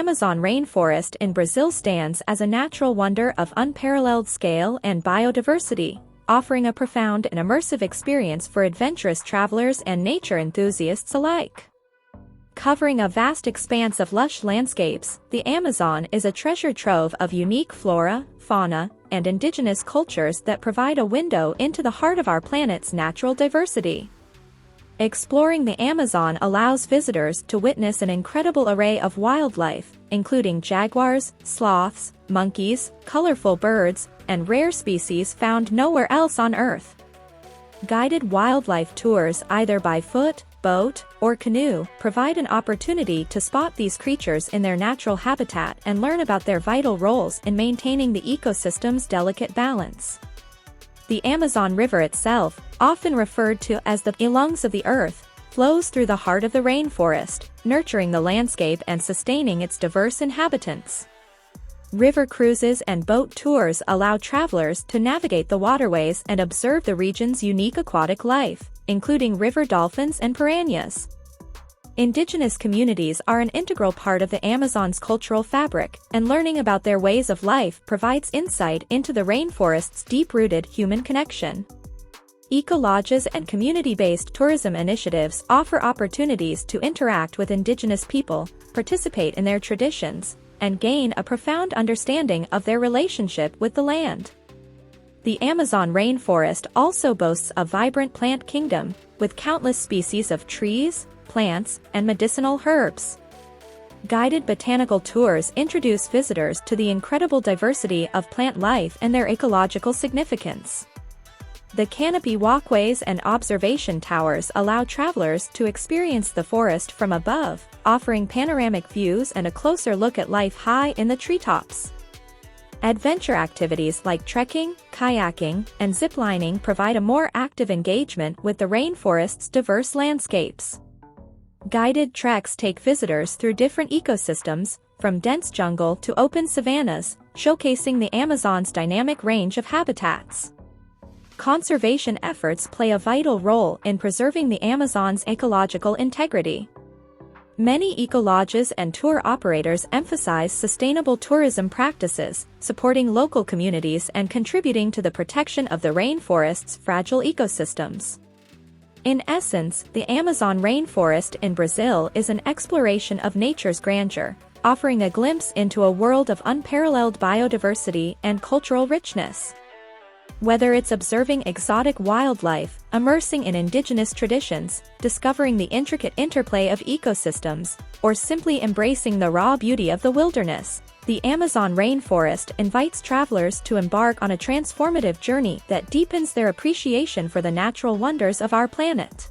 Amazon rainforest in Brazil stands as a natural wonder of unparalleled scale and biodiversity, offering a profound and immersive experience for adventurous travelers and nature enthusiasts alike. Covering a vast expanse of lush landscapes, the Amazon is a treasure trove of unique flora, fauna, and indigenous cultures that provide a window into the heart of our planet's natural diversity. Exploring the Amazon allows visitors to witness an incredible array of wildlife, including jaguars, sloths, monkeys, colorful birds, and rare species found nowhere else on Earth. Guided wildlife tours either by foot, boat, or canoe provide an opportunity to spot these creatures in their natural habitat and learn about their vital roles in maintaining the ecosystem's delicate balance. The Amazon River itself, often referred to as the lungs of the earth, flows through the heart of the rainforest, nurturing the landscape and sustaining its diverse inhabitants. River cruises and boat tours allow travelers to navigate the waterways and observe the region's unique aquatic life, including river dolphins and piranhas. Indigenous communities are an integral part of the Amazon's cultural fabric, and learning about their ways of life provides insight into the rainforest's deep-rooted human connection. Eco-lodges and community-based tourism initiatives offer opportunities to interact with indigenous people, participate in their traditions, and gain a profound understanding of their relationship with the land. The Amazon rainforest also boasts a vibrant plant kingdom, with countless species of trees, plants, and medicinal herbs. Guided botanical tours introduce visitors to the incredible diversity of plant life and their ecological significance. The canopy walkways and observation towers allow travelers to experience the forest from above, offering panoramic views and a closer look at life high in the treetops. Adventure activities like trekking, kayaking, and ziplining provide a more active engagement with the rainforest's diverse landscapes. Guided treks take visitors through different ecosystems, from dense jungle to open savannas, showcasing the Amazon's dynamic range of habitats. Conservation efforts play a vital role in preserving the Amazon's ecological integrity. Many eco-lodges and tour operators emphasize sustainable tourism practices, supporting local communities and contributing to the protection of the rainforest's fragile ecosystems. In essence, the Amazon rainforest in Brazil is an exploration of nature's grandeur, offering a glimpse into a world of unparalleled biodiversity and cultural richness. Whether it's observing exotic wildlife, immersing in indigenous traditions, discovering the intricate interplay of ecosystems, or simply embracing the raw beauty of the wilderness, the Amazon rainforest invites travelers to embark on a transformative journey that deepens their appreciation for the natural wonders of our planet.